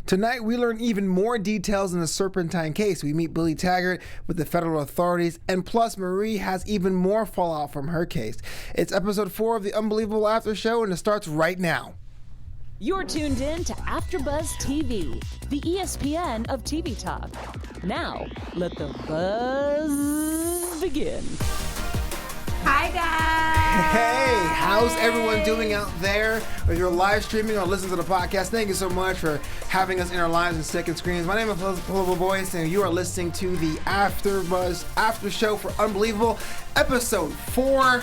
Tonight, we learn even more details in the Serpentine case. We meet Billy Taggart with the federal authorities, and plus, Marie has even more fallout from her case. It's episode 4 of the Unbelievable After Show, and it starts right now. You're tuned in to AfterBuzz TV, the ESPN of TV talk. Now, let the buzz begin. Hi, guys. Hey, how's everyone doing out there? If you're live streaming or listening to the podcast, thank you so much for having us in our lives and second screens. My name is Flobo Boyce, and you are listening to the AfterBuzz After Show for Unbelievable, episode 4.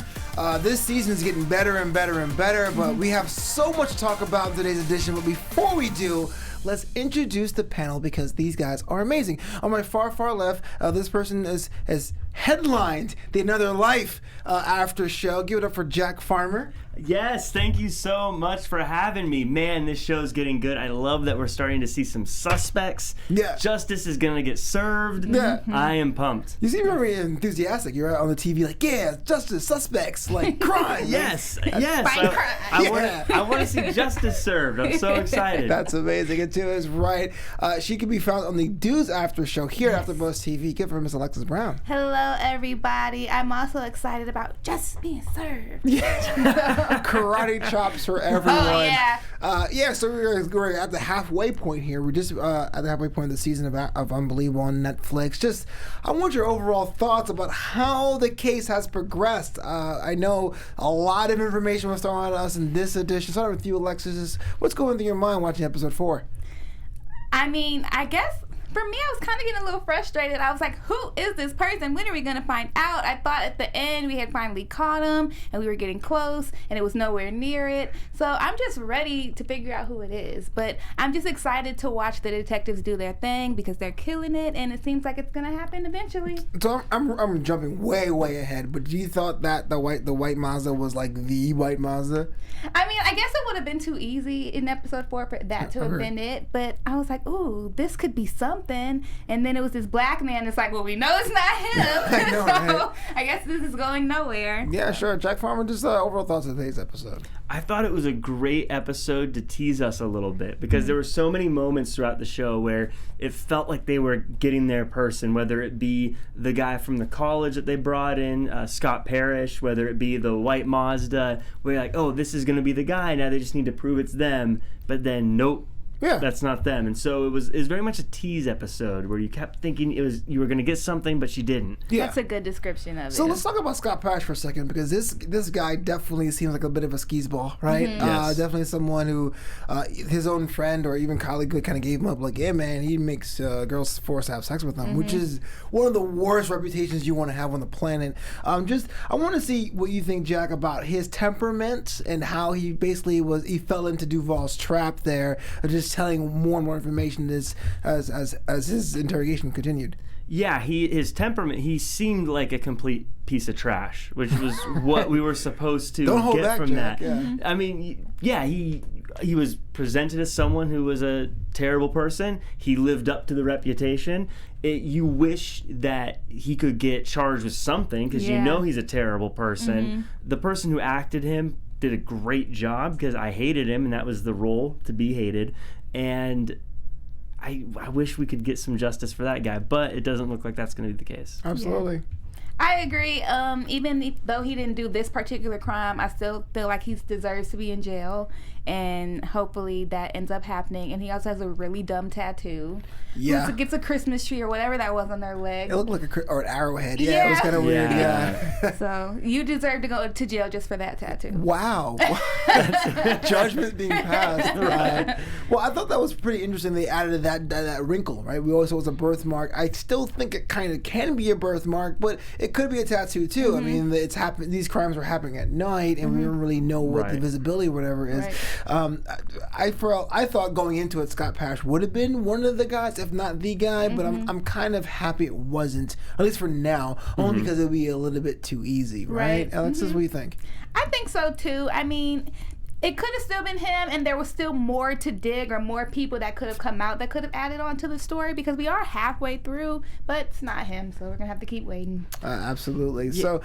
This season is getting better and better and better, but we have so much to talk about in today's edition. But before we do, let's introduce the panel because these guys are amazing. On my far, far left, this person has headlined the Another Life after show. Give it up for Jack Farmer. Yes, thank you so much for having me. Man, this show's getting good. I love that we're starting to see some suspects. Yeah. Justice is going to get served. Yeah. I am pumped. You seem very enthusiastic. You're out on the TV like, yeah, justice, suspects, like crime. Yes. Fight crime. I want to see justice served. I'm so excited. That's amazing. And Tua is right. She can be found on the Dudes After Show here at AfterBuzz TV. Give her Miss Alexis Brown. Hello, everybody. I'm also excited about justice being served. Karate chops for everyone. Oh, yeah. So we're at the halfway point here. We're just at the halfway point of the season of Unbelievable on Netflix. I want your overall thoughts about how the case has progressed. I know a lot of information was thrown at us in this edition. Starting with you, Alexis. What's going through your mind watching episode 4? I mean, I guess for me, I was kind of getting a little frustrated. I was like, who is this person? When are we going to find out? I thought at the end we had finally caught him and we were getting close and it was nowhere near it. So I'm just ready to figure out who it is. But I'm just excited to watch the detectives do their thing because they're killing it and it seems like it's going to happen eventually. So I'm jumping way ahead, but you thought that the white Mazda was like the white Mazda? I mean, I guess it would have been too easy in episode 4 for that to have been it. But I was like, ooh, this could be something. And then it was this black man that's like, well, we know it's not him. I know, So right? I guess this is going nowhere. Yeah, sure. Jack Farmer, just overall thoughts of today's episode. I thought it was a great episode to tease us a little bit because there were so many moments throughout the show where it felt like they were getting their person, whether it be the guy from the college that they brought in, Scott Parrish, whether it be the white Mazda, where you're like, oh, this is going to be the guy. Now they just need to prove it's them. But then, nope. Yeah. That's not them. And so it was very much a tease episode where you kept thinking you were going to get something, but she didn't. Yeah. That's a good description of it. So let's talk about Scott Parrish for a second because this guy definitely seems like a bit of a skis-ball, right? Yes. Definitely someone who his own friend or even colleague kind of gave him up like, yeah, man, he makes girls forced to have sex with him, which is one of the worst reputations you want to have on the planet. I want to see what you think, Jack, about his temperament and how he basically he fell into Duvall's trap there, just telling more and more information as his interrogation continued. Yeah, his temperament, he seemed like a complete piece of trash, which was what we were supposed to Don't hold get back, from Jack. that. Yeah. I mean, yeah, he was presented as someone who was a terrible person. He lived up to the reputation. You wish that he could get charged with something because you know he's a terrible person. The person who acted him did a great job because I hated him, and that was the role, to be hated. And I wish we could get some justice for that guy, but it doesn't look like that's going to be the case. Absolutely. Yeah. I agree. Even though he didn't do this particular crime, I still feel like he deserves to be in jail, and hopefully that ends up happening. And he also has a really dumb tattoo. Yeah. It gets a Christmas tree or whatever that was on their leg. It looked like an arrowhead. Yeah, it was kind of weird. Yeah. So you deserve to go to jail just for that tattoo. Wow. Judgment being passed. Right. Well, I thought that was pretty interesting. They added that wrinkle, right? We always thought it was a birthmark. I still think it kind of can be a birthmark, but it could be a tattoo too. I mean, it's happened. These crimes were happening at night, and we don't really know what the visibility or whatever is. Right. I thought going into it, Scott Parrish would have been one of the guys, if not the guy. But I'm kind of happy it wasn't, at least for now, only because it would be a little bit too easy, right? Alexis, what do you think? I think so too. I mean, it could have still been him, and there was still more to dig or more people that could have come out that could have added on to the story because we are halfway through, but it's not him, so we're going to have to keep waiting. Absolutely. Yeah. So...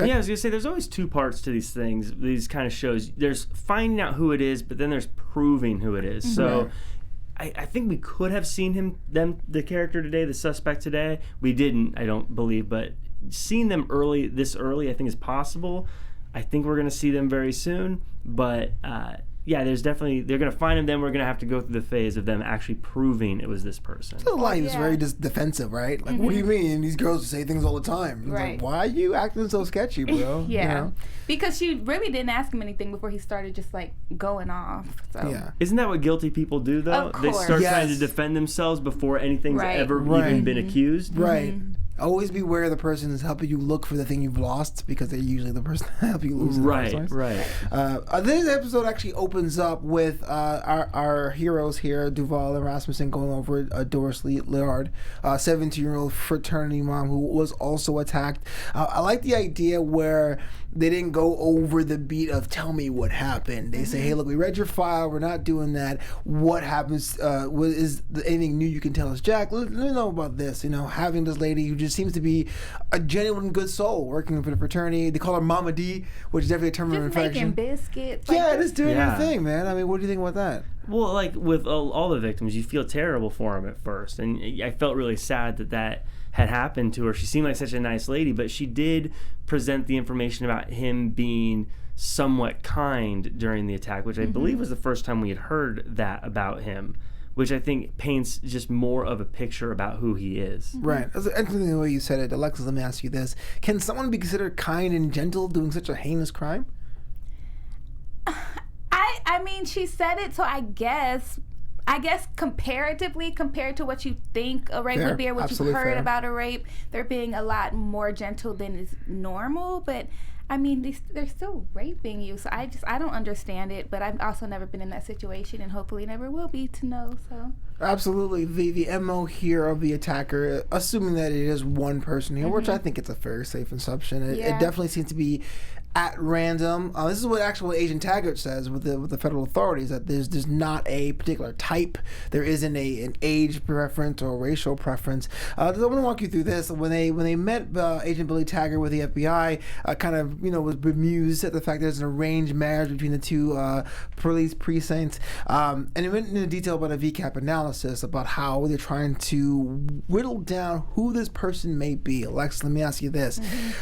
Yeah, I was going to say, there's always two parts to these things, these kind of shows. There's finding out who it is, but then there's proving who it is. So I think we could have seen the character today, the suspect today. We didn't, I don't believe, but seeing them this early, I think is possible. I think we're going to see them very soon, but there's definitely, they're going to find him, then we're going to have to go through the phase of them actually proving it was this person. The line is very defensive, right? Like, what do you mean? These girls say things all the time. It's Right. like, why are you acting so sketchy, bro? Yeah. You know? Because she really didn't ask him anything before he started just like going off. So. Yeah. Isn't that what guilty people do, though? Of They course. start trying to Yes. defend themselves before anything's Right. ever Right. even been accused. Right. Always beware the person is helping you look for the thing you've lost, because they're usually the person that help you lose it. Right, right. This episode actually opens up with our heroes here, Duvall and Rasmussen, going over Doris Lillard, 17-year-old fraternity mom who was also attacked. I like the idea where they didn't go over the beat of tell me what happened. They say, hey, look, we read your file. We're not doing that. What happens? Is anything new you can tell us? Jack, let me know about this. You know, having this lady who just seems to be a genuine good soul working for the fraternity. They call her Mama D, which is definitely a term of Just making infection. biscuits. Yeah, just doing Yeah. your thing, man. I mean, what do you think about that? Well, like with all the victims, you feel terrible for them at first, and I felt really sad that had happened to her. She seemed like such a nice lady, but she did present the information about him being somewhat kind during the attack, which I believe was the first time we had heard that about him, which I think paints just more of a picture about who he is. Right. That's interesting the way you said it. Alexis, let me ask you this. Can someone be considered kind and gentle doing such a heinous crime? I mean, she said it, so I guess comparatively, compared to what you think a rape Fair. would be or what Absolutely you've heard fair. about a rape, they're being a lot more gentle than is normal. But I mean, they're still raping you, so I don't understand it. But I've also never been in that situation, and hopefully never will be to know. So Absolutely. The MO here of the attacker, assuming that it is one person here, which I think it's a very safe assumption, it definitely seems to be at random. This is what actually Agent Taggart says with the federal authorities, that there's not a particular type. There isn't an age preference or racial preference. I want to walk you through this. When they met Agent Billy Taggart with the FBI, kind of was bemused at the fact there's an arranged marriage between the two police precincts, and it went into detail about a VCAP analysis about how they're trying to whittle down who this person may be. Alexis, let me ask you this: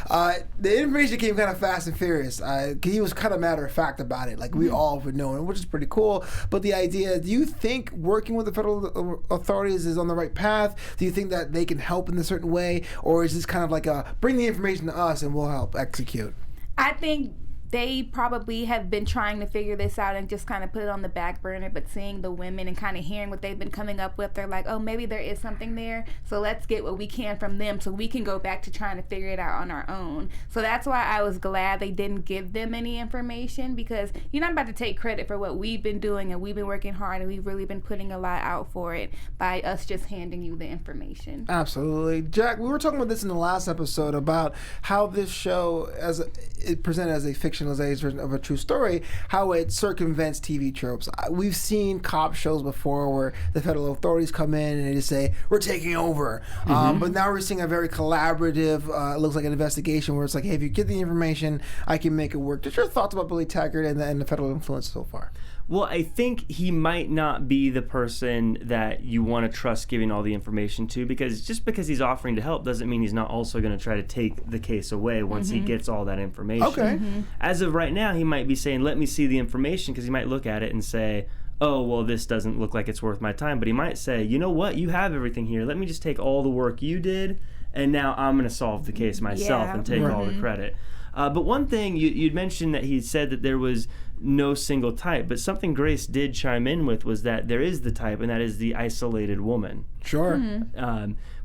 the information came kind of fast and furious. He was kind of matter of fact about it, like we all would know, which is pretty cool. But the idea, do you think working with the federal authorities is on the right path? Do you think that they can help in a certain way, or is this kind of like a bring the information to us and we'll help execute? I think they probably have been trying to figure this out and just kind of put it on the back burner, but seeing the women and kind of hearing what they've been coming up with, they're like, oh, maybe there is something there, so let's get what we can from them so we can go back to trying to figure it out on our own. So that's why I was glad they didn't give them any information, because you're not about to take credit for what we've been doing, and we've been working hard, and we've really been putting a lot out for it by us just handing you the information. Absolutely. Jack, we were talking about this in the last episode about how this show, as it presented as a fictionalized version of a true story, how it circumvents TV tropes. We've seen cop shows before where the federal authorities come in and they just say, we're taking over. But now we're seeing a very collaborative, it looks like an investigation where it's like, hey, if you get the information, I can make it work. Just your thoughts about Billy Taggart and the federal influence so far? Well, I think he might not be the person that you want to trust giving all the information to, because just because he's offering to help doesn't mean he's not also going to try to take the case away once he gets all that information. Okay. As of right now, he might be saying, let me see the information, because he might look at it and say, oh, well, this doesn't look like it's worth my time. But he might say, you know what, you have everything here. Let me just take all the work you did, and now I'm going to solve the case myself and take all the credit. But one thing, you'd mentioned that he said that there was no single type, but something Grace did chime in with was that there is the type, and that is the isolated woman. Sure.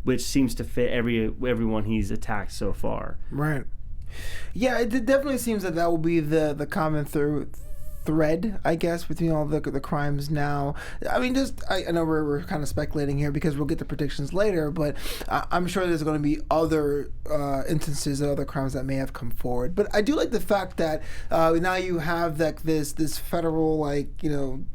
Which seems to fit everyone he's attacked so far. Right. Yeah, it definitely seems that will be the common thread, I guess, between all the crimes now. I mean, I know we're kind of speculating here because we'll get the predictions later, but I'm sure there's going to be other instances of other crimes that may have come forward. But I do like the fact that now you have this federal,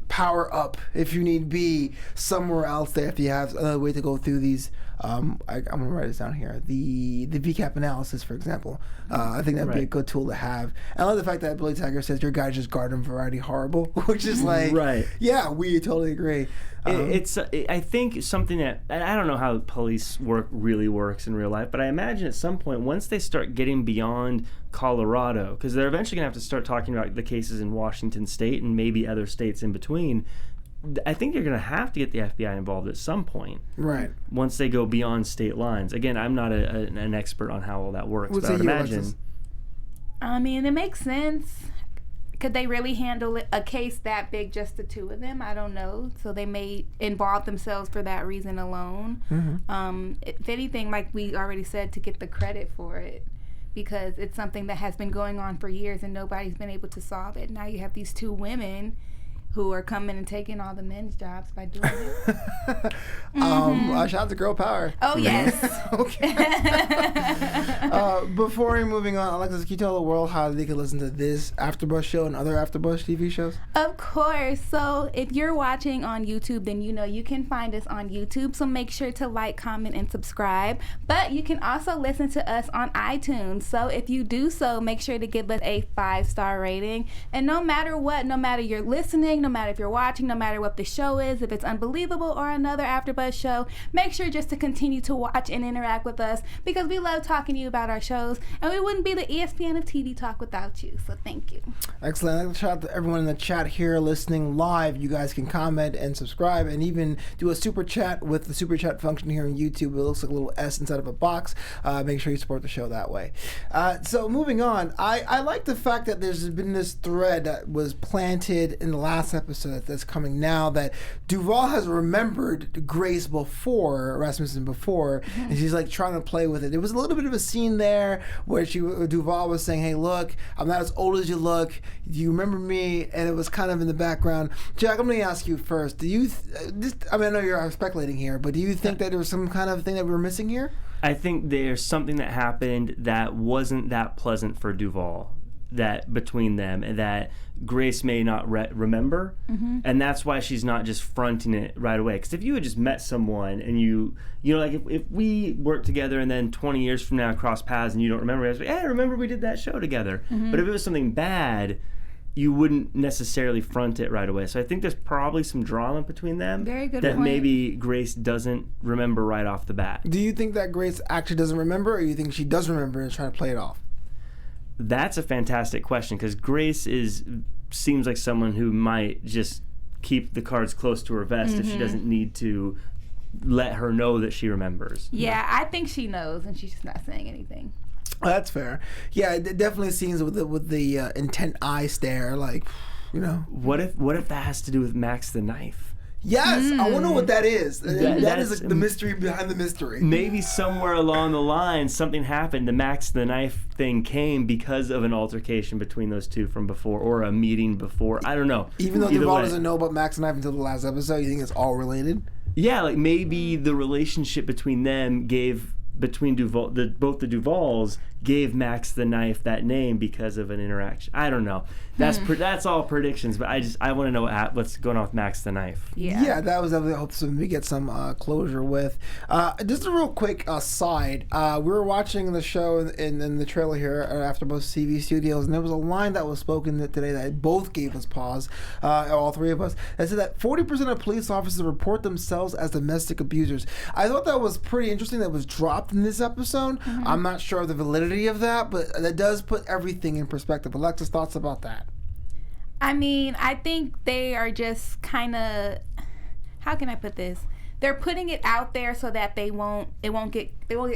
power up, if you need be, somewhere else there, if you have another way to go through these I'm gonna write this down here. The VCAP analysis, for example. I think that'd be a good tool to have. And I love the fact that Billy Tiger says your guys just garden variety horrible, which is like, yeah, we totally agree. I think something that, I don't know how police work really works in real life, but I imagine at some point, once they start getting beyond Colorado, because they're eventually going to have to start talking about the cases in Washington State and maybe other states in between, I think you're going to have to get the FBI involved at some point. Right. Once they go beyond state lines. Again, I'm not an expert on how all that works, but I would imagine. I mean, it makes sense. Could they really handle a case that big, just the two of them? I don't know. So they may involve themselves for that reason alone. If anything, like we already said, to get the credit for it, because it's something that has been going on for years and nobody's been able to solve it. Now you have these two women who are coming and taking all the men's jobs by doing it. Shout out to girl power. Oh, yes. Okay. Before we're moving on, Alexis, can you tell the world how they can listen to this AfterBuzz show and other AfterBuzz TV shows? Of course. So if you're watching on YouTube, then you know you can find us on YouTube. So make sure to like, comment, and subscribe. But you can also listen to us on iTunes. So if you do so, make sure to give us a 5-star rating. And no matter what, no matter you're listening, no matter if you're watching, no matter what the show is, if it's Unbelievable or another AfterBuzz show, make sure just to continue to watch and interact with us, because we love talking to you about our shows, and we wouldn't be the ESPN of TV talk without you. So thank you. Excellent. I'd like to shout out to everyone in the chat here listening live. You guys can comment and subscribe and even do a super chat with the super chat function here on YouTube. It looks like a little S inside of a box. Make sure you support the show that way. So moving on, I like the fact that there's been this thread that was planted in the last episode that's coming now, that Duvall has remembered Grace before, Rasmussen before, and she's like trying to play with it. There was a little bit of a scene there where Duvall was saying, hey, look, I'm not as old as you look. Do you remember me? And it was kind of in the background. Jack, I'm going to ask you first. Do you, I know you're speculating here, but do you think that there was some kind of thing that we were missing here? I think there's something that happened that wasn't that pleasant for Duvall, that between them, and that Grace may not remember, and that's why she's not just fronting it right away. Because if you had just met someone and you know, like if we worked together and then 20 years from now cross paths and you don't remember, I was like, hey, I remember we did that show together. But if it was something bad, you wouldn't necessarily front it right away. So I think there's probably some drama between them. Very good that point. Maybe Grace doesn't remember right off the bat. Do you think that Grace actually doesn't remember, or you think she does remember and is trying to play it off? That's a fantastic question, because Grace seems like someone who might just keep the cards close to her vest if she doesn't need to let her know that she remembers. Yeah, I think she knows, and she's just not saying anything. Oh, that's fair. Yeah, it definitely seems with the intent eye stare, like, you know. What if that has to do with Max the Knife? Yes, I wonder what that is. That is like the mystery behind the mystery. Maybe somewhere along the line something happened. The Max the Knife thing came because of an altercation between those two from before, or a meeting before. I don't know. Even though Duvall doesn't know about Max the Knife until the last episode, you think it's all related? Yeah, like maybe the relationship between them between Duvall, both the Duvalls gave Max the Knife that name because of an interaction. I don't know. That's all predictions, but I want to know what's going on with Max the Knife. Yeah, that was definitely hoping we get some closure with. Just a real quick aside. We were watching the show in the trailer here at AfterBuzz TV Studios, and there was a line that was spoken today that both gave us pause, all three of us, that said that 40% of police officers report themselves as domestic abusers. I thought that was pretty interesting. That was dropped in this episode. I'm not sure of the validity of that, but that does put everything in perspective. Alexis, thoughts about that? I mean, I think they are just kind of, how can I put this? They're putting it out there so that they won't get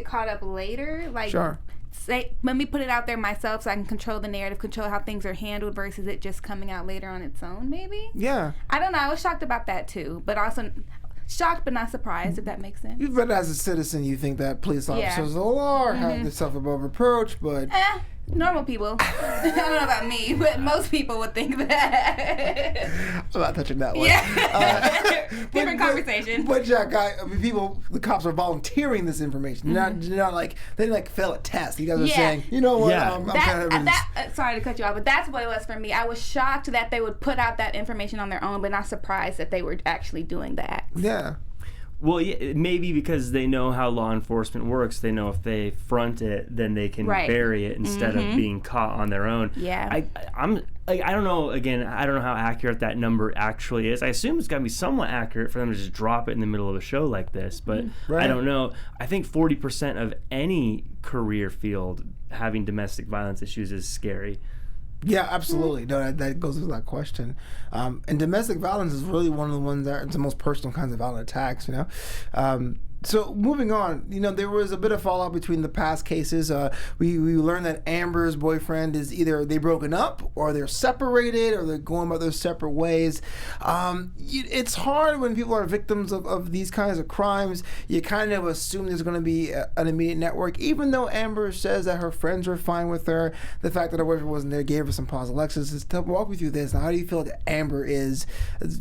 caught up later. Like, sure. Say, let me put it out there myself so I can control the narrative, control how things are handled versus it just coming out later on its own, maybe? Yeah. I don't know. I was shocked about that too, but also shocked but not surprised, if that makes sense. But as a citizen, you think that police officers of the law have themselves above reproach, but... Normal people. I don't know about me, but most people would think that. I'm not touching that one. Yeah. Different conversation. But Jack, the cops are volunteering this information. Not like, they didn't fail a test. You guys are saying, you know what, I'm kind of... sorry to cut you off, but that's what it was for me. I was shocked that they would put out that information on their own, but not surprised that they were actually doing the act. Yeah. Well, yeah, maybe because they know how law enforcement works. They know if they front it, then they can bury it instead of being caught on their own. Yeah. I don't know. Again, I don't know how accurate that number actually is. I assume it's got to be somewhat accurate for them to just drop it in the middle of a show like this, but I don't know. I think 40% of any career field having domestic violence issues is scary. Yeah, absolutely. No, that goes without question. And domestic violence is really one of the ones that it's the most personal kinds of violent attacks, you know. So moving on, you know, there was a bit of fallout between the past cases. We learned that Amber's boyfriend is either they broken up or they're separated or they're going about their separate ways. It's hard when people are victims of these kinds of crimes. You kind of assume there's going to be an immediate network, even though Amber says that her friends were fine with her. The fact that her boyfriend wasn't there gave her some pause. Alexis, just to walk me through this. Now, how do you feel like Amber is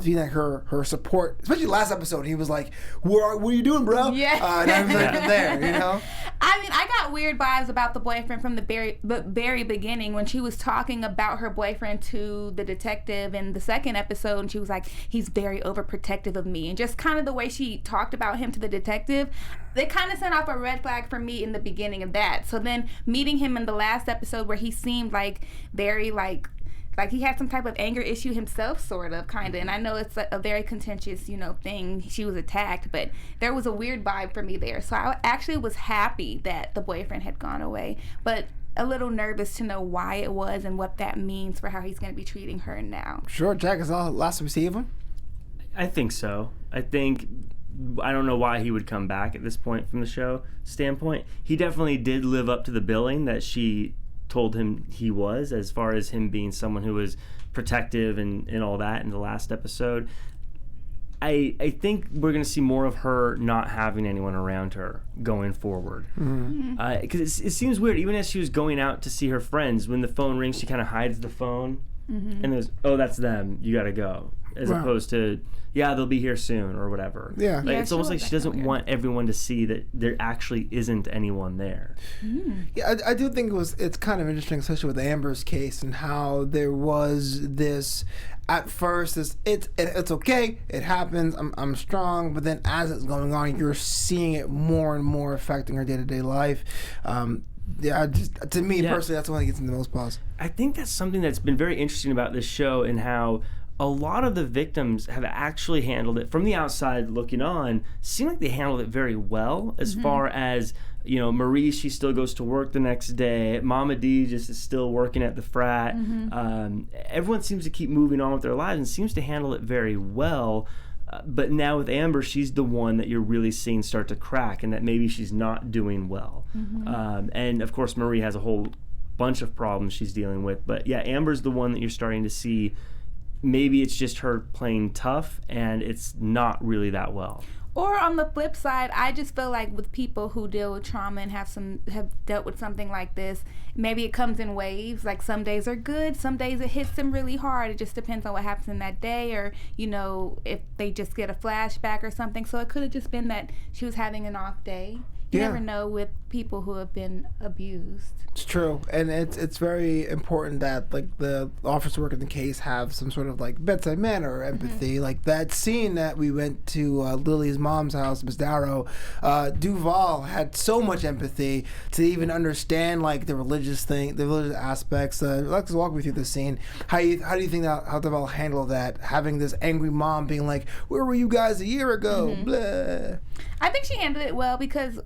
being like her support, especially last episode? He was like, what are you doing, bro? Yeah. And I was like, there, you know? I mean, I got weird vibes about the boyfriend from the very beginning when she was talking about her boyfriend to the detective in the second episode, and she was like, he's very overprotective of me. And just kind of the way she talked about him to the detective, they kind of sent off a red flag for me in the beginning of that. So then meeting him in the last episode where he seemed like very like he had some type of anger issue himself, sort of, kind of. And I know it's a very contentious, you know, thing. She was attacked, but there was a weird vibe for me there. So I actually was happy that the boyfriend had gone away, but a little nervous to know why it was and what that means for how he's going to be treating her now. Sure, Jack, is that the last we see of him? I think so. I don't know why he would come back at this point from the show standpoint. He definitely did live up to the billing that she told him he was, as far as him being someone who was protective and all that in the last episode. I think we're going to see more of her not having anyone around her going forward. Because it seems weird, even as she was going out to see her friends, when the phone rings, she kind of hides the phone and there's, oh, that's them, you got to go. As opposed to, yeah, they'll be here soon or whatever. Yeah. It's almost like she doesn't want everyone to see that there actually isn't anyone there. Yeah, I do think it's kind of interesting, especially with Amber's case and how there was this, at first, it's okay, it happens, I'm strong, but then as it's going on, you're seeing it more and more affecting her day-to-day life. To me personally, that's the one that gets me the most pause. I think that's something that's been very interesting about this show, and how a lot of the victims have actually handled it from the outside looking on. Seem like they handled it very well, as far as, you know, Marie, she still goes to work the next day. Mama D just is still working at the frat. Everyone seems to keep moving on with their lives and seems to handle it very well. But now with Amber, she's the one that you're really seeing start to crack, and that maybe she's not doing well. And of course, Marie has a whole bunch of problems she's dealing with. But yeah, Amber's the one that you're starting to see. Maybe it's just her playing tough, and it's not really that well. Or on the flip side, I just feel like with people who deal with trauma and have dealt with something like this, maybe it comes in waves. Like some days are good, some days it hits them really hard. It just depends on what happens in that day, or, you know, if they just get a flashback or something. So it could have just been that she was having an off day. You never know with people who have been abused. It's true, and it's very important that, like, the officers working the case have some sort of, like, bedside manner or empathy. Like that scene that we went to Lily's mom's house, Miss Darrow, Duvall had so much empathy to even understand, like, the religious aspects. Let's walk me through the scene. How do you think how Duvall handled that? Having this angry mom being like, "Where were you guys a year ago?" Blah. I think she handled it well, because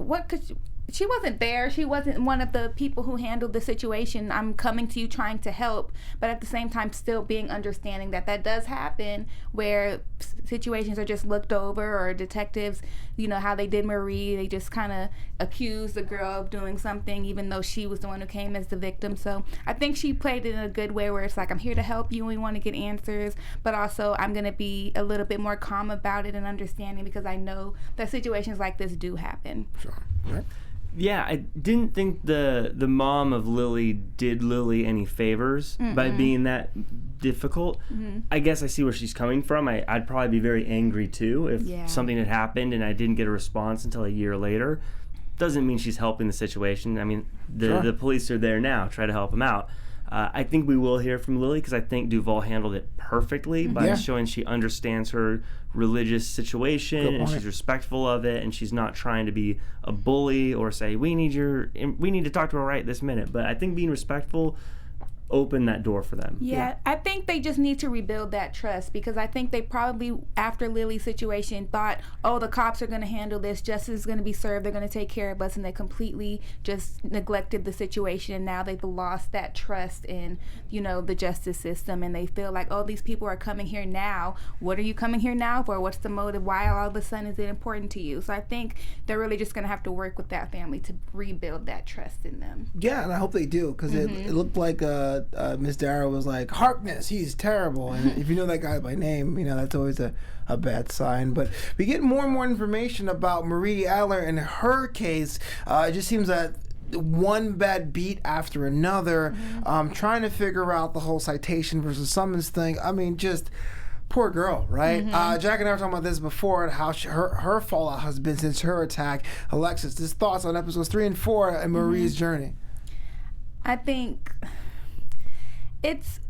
she wasn't there. She wasn't one of the people who handled the situation. I'm coming to you trying to help, but at the same time still being understanding that does happen, where situations are just looked over, or detectives, you know, how they did Marie, they just kind of accused the girl of doing something even though she was the one who came as the victim. So I think she played it in a good way, where it's like, I'm here to help you and we want to get answers, but also I'm going to be a little bit more calm about it and understanding, because I know that situations like this do happen. Sure. Right. Yeah, I didn't think the mom of Lily did Lily any favors by being that difficult. I guess I see where she's coming from. I'd probably be very angry too if something had happened and I didn't get a response until a year later. Doesn't mean she's helping the situation. I mean, the police are there now, try to help them out. I think we will hear from Lily, because I think Duvall handled it perfectly by showing she understands her religious situation and she's respectful of it, and she's not trying to be a bully or say we need to talk to her right this minute. But I think being respectful open that door for them. Yeah, I think they just need to rebuild that trust, because I think they probably, after Lily's situation, thought, oh, the cops are going to handle this, justice is going to be served, they're going to take care of us, and they completely just neglected the situation, and now they've lost that trust in, the justice system, and they feel like, oh, these people are coming here now. What are you coming here now for? What's the motive? Why all of a sudden is it important to you? So I think they're really just going to have to work with that family to rebuild that trust in them. Yeah, and I hope they do, because it looked like Miss Darrow was like, Harkness, he's terrible. And if you know that guy by name, that's always a bad sign. But we get more and more information about Marie Adler and her case. It just seems that one bad beat after another, trying to figure out the whole citation versus summons thing. I mean, just poor girl, right? Jack and I were talking about this before, and how her fallout has been since her attack. Alexis, just thoughts on episodes 3 and 4 and Marie's journey? I think it's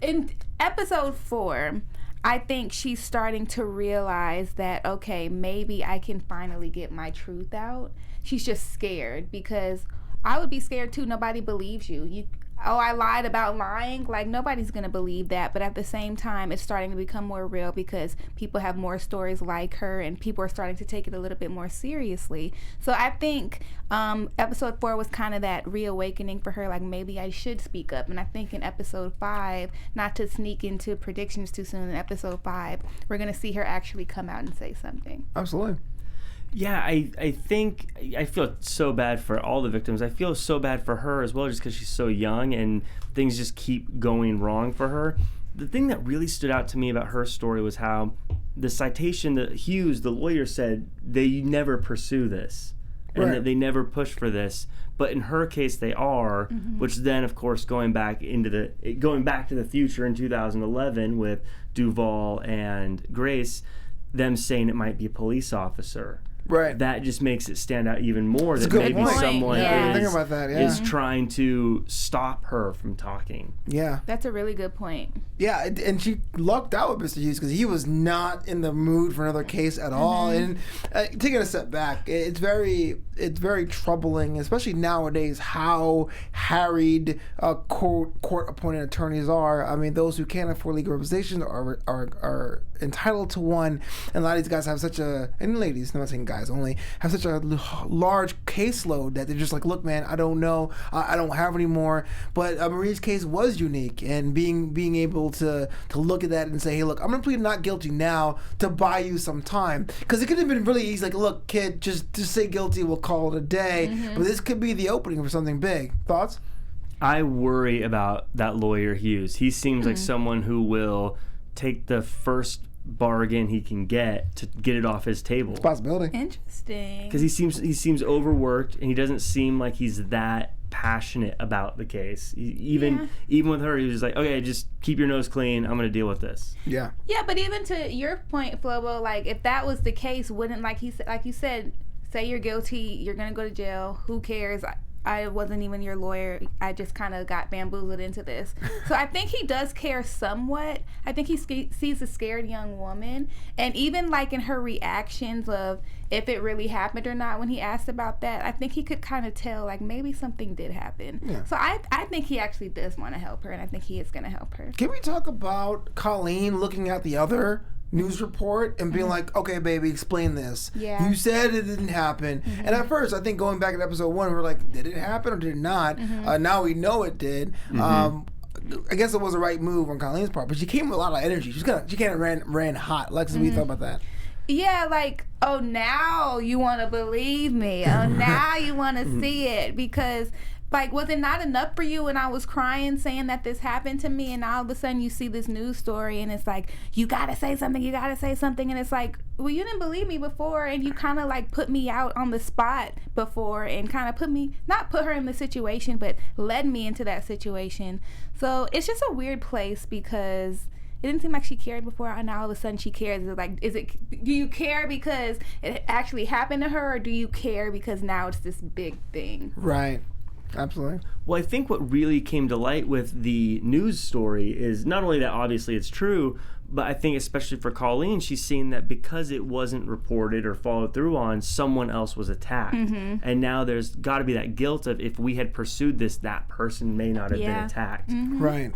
in episode 4. I think she's starting to realize that, okay, maybe I can finally get my truth out. She's just scared, because I would be scared too. Nobody believes you. Oh, I lied about lying. Like, nobody's going to believe that. But at the same time, it's starting to become more real, because people have more stories like her, and people are starting to take it a little bit more seriously. So I think episode 4 was kind of that reawakening for her, like, maybe I should speak up. And I think in episode 5, not to sneak into predictions too soon, in episode 5, we're going to see her actually come out and say something. Absolutely. Yeah, I think I feel so bad for all the victims. I feel so bad for her as well, just because she's so young and things just keep going wrong for her. The thing that really stood out to me about her story was how the citation that Hughes, the lawyer, said they never pursue this, and that they never push for this. But in her case, they are, which then, of course, going back to the future in 2011 with Duvall and Grace, them saying it might be a police officer. Right. That just makes it stand out even more, That's that maybe point. someone is trying to stop her from talking. Yeah. That's a really good point. Yeah, and she lucked out with Mr. Hughes, because he was not in the mood for another case at all. And taking a step back, it's very troubling, especially nowadays, how harried court-appointed attorneys are. I mean, those who can't afford legal representation are entitled to one. And a lot of these guys have and ladies, I'm not saying guys only, have such a large caseload that they're just like, look, man, I don't know, I don't have any more. But Marie's case was unique, and being able to look at that and say, hey, look, I'm gonna plead not guilty now to buy you some time, because it could have been really easy, like, look, kid, just say guilty, we'll call it a day. But this could be the opening for something big. Thoughts? I worry about that lawyer Hughes. He seems like someone who will take the first bargain he can get to get it off his table. It's a possibility. Interesting. Because he seems overworked, and he doesn't seem like he's that passionate about the case. Even with her, he was just like, okay, just keep your nose clean, I'm gonna deal with this. Yeah, but even to your point, Flobo, like, if that was the case, wouldn't, like you said, say you're guilty, you're gonna go to jail, who cares? I wasn't even your lawyer. I just kind of got bamboozled into this. So I think he does care somewhat. I think he sees a scared young woman. And even like in her reactions of if it really happened or not when he asked about that, I think he could kind of tell like maybe something did happen. Yeah. So I think he actually does want to help her, and I think he is going to help her. Can we talk about Colleen looking at the other news report and being like, okay, baby, explain this. Yeah. You said it didn't happen. And at first, I think going back to episode 1, we were like, did it happen or did it not? Now we know it did. I guess it was the right move on Colleen's part, but she came with a lot of energy. She kind of ran hot. Alexis, what do you thought about that? Yeah, like, oh, now you want to believe me. Oh, now you want to see it. Because, like, was it not enough for you when I was crying saying that this happened to me, and all of a sudden you see this news story and it's like, you got to say something, and it's like, well, you didn't believe me before, and you kind of like put me out on the spot before and kind of not put her in the situation, but led me into that situation. So it's just a weird place because it didn't seem like she cared before, and now all of a sudden she cares. Do you care because it actually happened to her, or do you care because now it's this big thing? Right. Absolutely. Well, I think what really came to light with the news story is not only that obviously it's true, but I think especially for Colleen, she's seen that because it wasn't reported or followed through on, someone else was attacked. And now there's got to be that guilt of if we had pursued this, that person may not have been attacked. Right.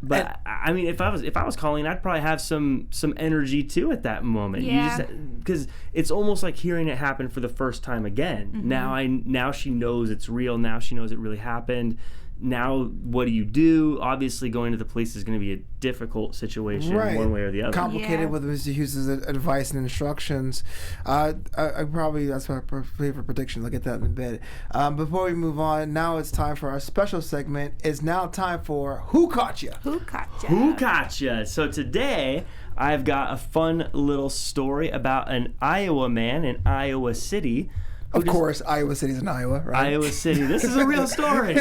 But I mean, if I was Colleen, I'd probably have some energy too at that moment. Yeah. Because it's almost like hearing it happen for the first time again. Now she knows it's real. Now she knows it really happened. Now what do you do? Obviously, going to the police is going to be a difficult situation, one way or the other. Complicated with Mr. Hughes' advice and instructions. I probably, that's my favorite prediction. I'll get that in a bit. Before we move on, now it's time for our special segment. It's now time for Who Caught Ya? Who caught ya? Who caught ya? So today, I've got a fun little story about an Iowa man in Iowa City. Of course, Iowa City's in Iowa, right? Iowa City. This is a real story.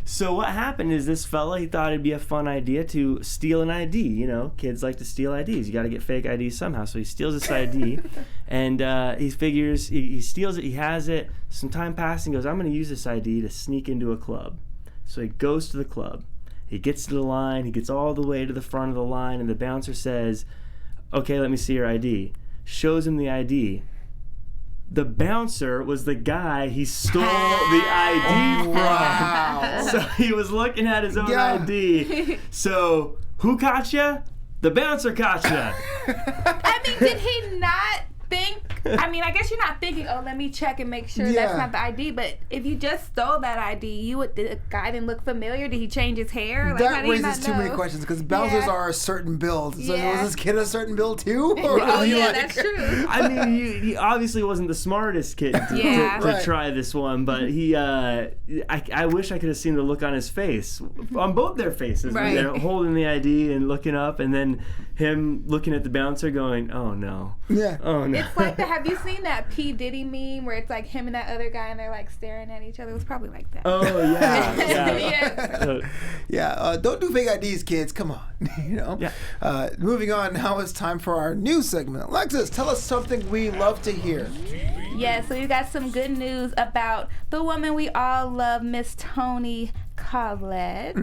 So what happened is this fella, he thought it'd be a fun idea to steal an ID. You know, kids like to steal IDs. You got to get fake IDs somehow. So he steals this ID, and he figures, he steals it, he has it. Some time passes, and goes, I'm going to use this ID to sneak into a club. So he goes to the club. He gets to the line. He gets all the way to the front of the line, and the bouncer says, okay, let me see your ID. Shows him the ID. The bouncer was the guy he stole the ID from. Wow. So he was looking at his own ID. So who caught ya? The bouncer caught ya. I mean, did he not think? I mean, I guess you're not thinking, oh, let me check and make sure that's not the ID. But if you just stole that ID, the guy didn't look familiar. Did he change his hair? Like, That raises too many questions because bouncers are a certain build. So was this kid a certain build too? Or Oh, was he yeah, that's true. I mean, he obviously wasn't the smartest kid to try this one, but he. I wish I could have seen the look on his face, on both their faces, when they're holding the ID and looking up, and then him looking at the bouncer, going, "Oh no, oh no." It's like have you seen that P. Diddy meme where it's like him and that other guy and they're like staring at each other? It was probably like that. Oh yeah. Don't do fake IDs, kids. Come on, you know. Yeah. Moving on. Now it's time for our news segment. Alexis, tell us something we love to hear. So we got some good news about the woman we all love, Miss Toni Collette.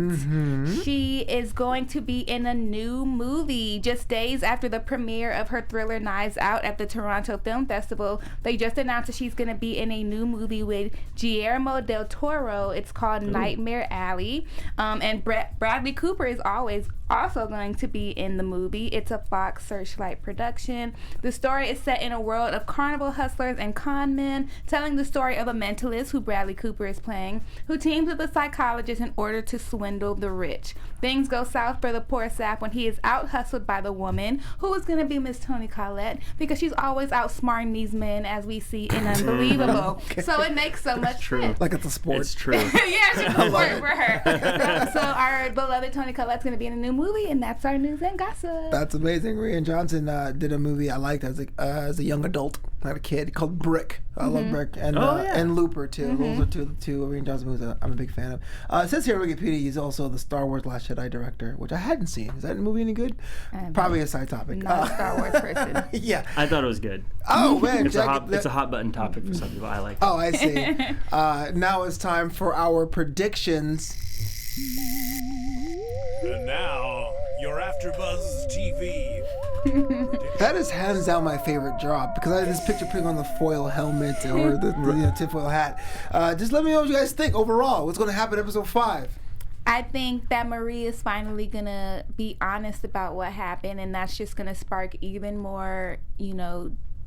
She is going to be in a new movie just days after the premiere of her thriller Knives Out at the Toronto Film Festival. They just announced that she's going to be in a new movie with Guillermo del Toro. It's called Nightmare Alley. And Bradley Cooper is also going to be in the movie. It's a Fox Searchlight production. The story is set in a world of carnival hustlers and con men, telling the story of a mentalist, who Bradley Cooper is playing, who teams with a psychologist in order to swindle the rich. Things go south for the poor sap when he is out-hustled by the woman, who is going to be Miss Toni Collette, because she's always outsmarting these men, as we see in Unbelievable. So it makes so much sense. Like it's a sport. It's true. Yeah, she's a sport for her. So our beloved Toni Collette's going to be in a new movie, and that's our news and gossip. That's amazing. Rian Johnson did a movie I liked as a young adult, not a kid, called Brick. I love Brick, and Looper too. Those are two Rian Johnson movies that I'm a big fan of. It says here on Wikipedia he's also the Star Wars Last Jedi director, which I hadn't seen. Is that movie any good? Probably a side topic. Not a Star Wars person. Yeah. I thought it was good. Oh man, it's a hot button topic for some people. I like it. Oh, I see. Now it's time for our predictions. And now, your AfterBuzz TV. That is hands down my favorite drop, because I had this picture putting on the foil helmet or the tinfoil hat. Just let me know what you guys think overall. What's going to happen in episode 5? I think that Marie is finally going to be honest about what happened, and that's just going to spark even more,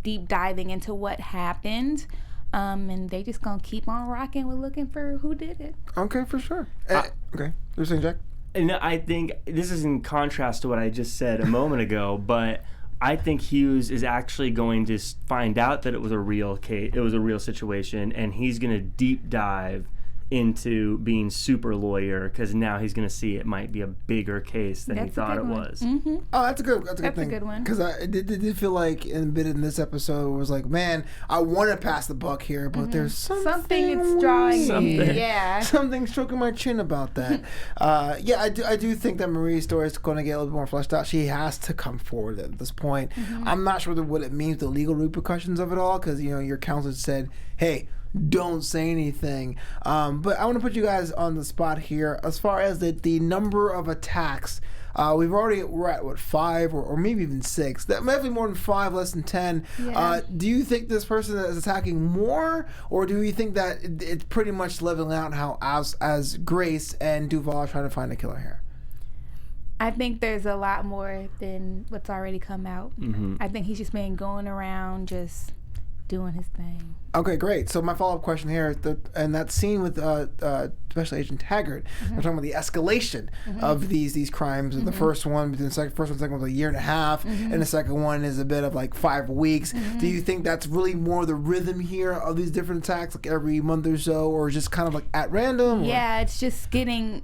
deep diving into what happened. And they just going to keep on rocking with looking for who did it. Okay, for sure. Okay. You're saying, Jack? And I think this is in contrast to what I just said a moment ago, but I think Hughes is actually going to find out that it was a real case, it was a real situation, and he's going to deep dive into being super lawyer, because now he's going to see it might be a bigger case than he thought it was. Mm-hmm. Oh, that's a good thing. That's a good one. Because it did feel like in a bit in this episode, it was like, man, I want to pass the buck here, but there's something it's drawing me. Something. Yeah. Something stroking my chin about that. I do think that Marie's story is going to get a little bit more fleshed out. She has to come forward at this point. I'm not sure what it means, the legal repercussions of it all, because your counsel said, hey, don't say anything. But I want to put you guys on the spot here as far as the number of attacks. We're at what, 5 or maybe even 6. That might be more than 5, less than 10. Yeah. Do you think this person is attacking more, or do you think that it's pretty much leveling out how as Grace and Duvall are trying to find a killer here? I think there's a lot more than what's already come out. Mm-hmm. I think he's just been going around just doing his thing. Okay, great. So my follow-up question here, and that scene with Special Agent Taggart, we're talking about the escalation of these crimes. The first one, between the second one was a year and a half, and the second one is a bit of like 5 weeks. Do you think that's really more the rhythm here of these different attacks, like every month or so, or just kind of like at random? Yeah, it's just getting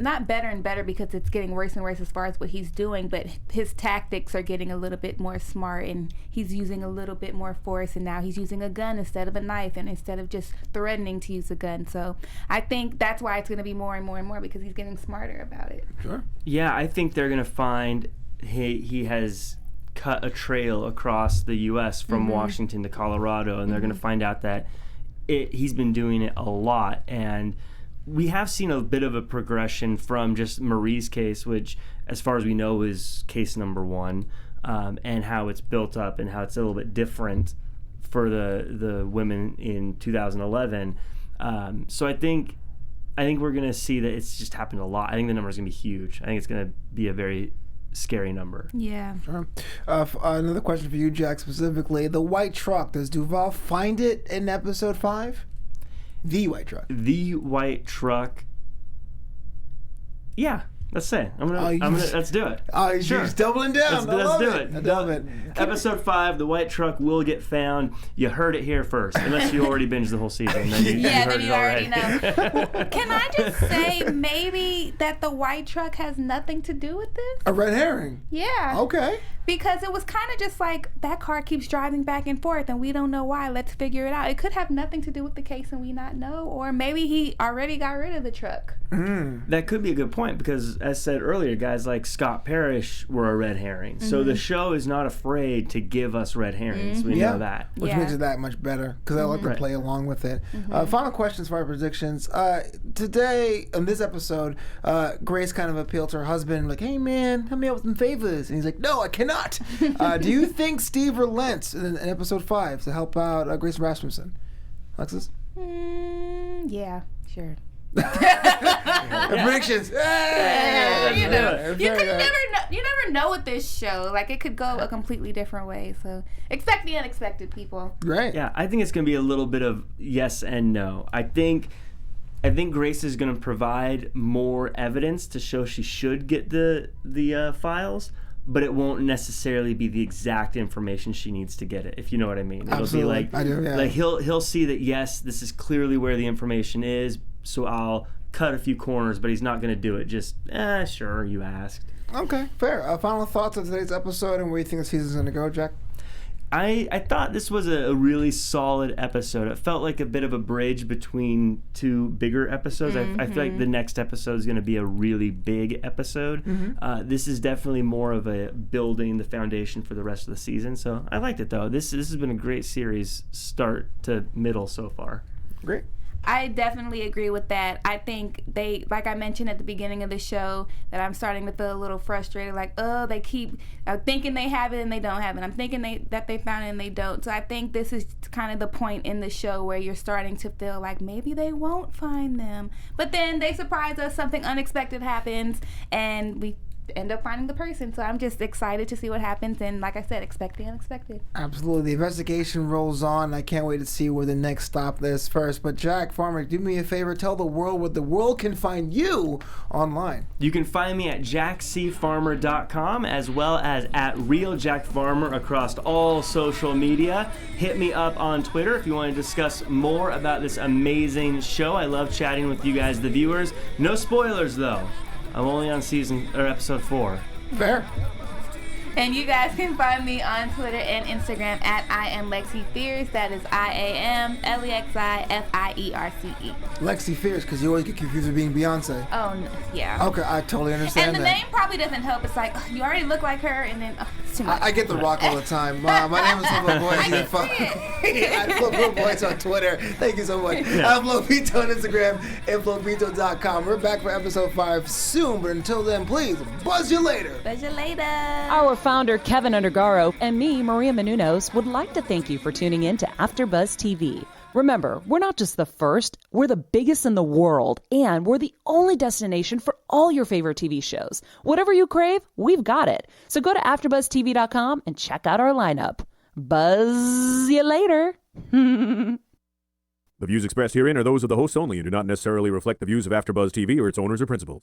not better and better because it's getting worse and worse as far as what he's doing, but his tactics are getting a little bit more smart, and he's using a little bit more force, and now he's using a gun instead of a knife, and instead of just threatening to use a gun. So I think that's why it's going to be more and more and more, because he's getting smarter about it. Sure. Yeah, I think they're going to find he has cut a trail across the U.S. from Washington to Colorado, and they're going to find out that he's been doing it a lot. And we have seen a bit of a progression from just Marie's case, which, as far as we know, is case number 1, and how it's built up and how it's a little bit different for the women in 2011. So I think we're going to see that it's just happened a lot. I think the number is going to be huge. I think it's going to be a very scary number. Yeah. Sure. Another question for you, Jack, specifically. The white truck, does Duvall find it in episode 5? The white truck. The white truck. Yeah, let's say. Let's do it. Oh, you're Sure. just doubling down. Let's do it. I love it. Episode 5, the white truck will get found. You heard it here first, unless you already binged the whole season. Then you heard then it you already know. already. Can I just say maybe that the white truck has nothing to do with this? A red herring. Yeah. Okay. Because it was kind of just like, that car keeps driving back and forth and we don't know why. Let's figure it out. It could have nothing to do with the case and we not know. Or maybe he already got rid of the truck. That could be a good point, because as said earlier, guys like Scott Parrish were a red herring. So the show is not afraid to give us red herrings. We know that. Which makes it that much better, because I like to play along with it. Final questions for our predictions. Today, in this episode, Grace kind of appealed to her husband, like, hey man, help me out with some favors. And he's like, no, I cannot. Do you think Steve relents in episode 5 to help out Grace Rasmussen? Alexis? Yeah, sure. Predictions. You never know with this show. Like, it could go a completely different way. So expect the unexpected, people. Right. Yeah, I think it's going to be a little bit of yes and no. I think Grace is going to provide more evidence to show she should get the files, but it won't necessarily be the exact information she needs to get it, if you know what I mean. It'll Absolutely. be like, I do, yeah. Like he'll see that, yes, this is clearly where the information is, so I'll cut a few corners, but he's not going to do it just, sure, you asked. Okay, fair. Final thoughts on today's episode and where you think the season's going to go, Jack? I thought this was a really solid episode. It felt like a bit of a bridge between 2 bigger episodes. I feel like the next episode is going to be a really big episode. This is definitely more of a building the foundation for the rest of the season. So I liked it, though. This has been a great series, start to middle so far. Great. I definitely agree with that. I think they, like I mentioned at the beginning of the show, that I'm starting to feel a little frustrated. Like, they keep thinking they have it and they don't have it. I'm thinking that they found it and they don't. So I think this is kind of the point in the show where you're starting to feel like maybe they won't find them. But then they surprise us, something unexpected happens, and we end up finding the person. So I'm just excited to see what happens, and like I said, expect the unexpected. Absolutely. The investigation rolls on. I can't wait to see where the next stop is first. But Jack Farmer, do me a favor, tell the world where the world can find you online. You can find me at jackcfarmer.com, as well as at RealJackFarmer across all social media. Hit me up on Twitter if you want to discuss more about this amazing show. I love chatting with you guys, the viewers. No spoilers, though. I'm only on episode 4. Fair. And you guys can find me on Twitter and Instagram at I am Lexi Fierce. That is IAMLEXIFIERCE. Lexi Fierce, because you always get confused with being Beyonce. Oh, no, yeah. Okay, I totally understand And the that. name probably doesn't help. It's like, you already look like her, and then It's too much. I get the rock all the time. My name is Flobo Boyce. You can find at Flobo Boyce on Twitter. Thank you so much. I'm Flobito on Instagram and Flobito.com. We're back for episode 5 soon, but until then, please buzz you later. Buzz you later. Our founder, Keven Undergaro, and me, Maria Menounos, would like to thank you for tuning in to AfterBuzz TV. Remember, we're not just the first, we're the biggest in the world, and we're the only destination for all your favorite TV shows. Whatever you crave, we've got it. So go to AfterBuzzTV.com and check out our lineup. Buzz you later. The views expressed herein are those of the hosts only and do not necessarily reflect the views of AfterBuzz TV or its owners or principals.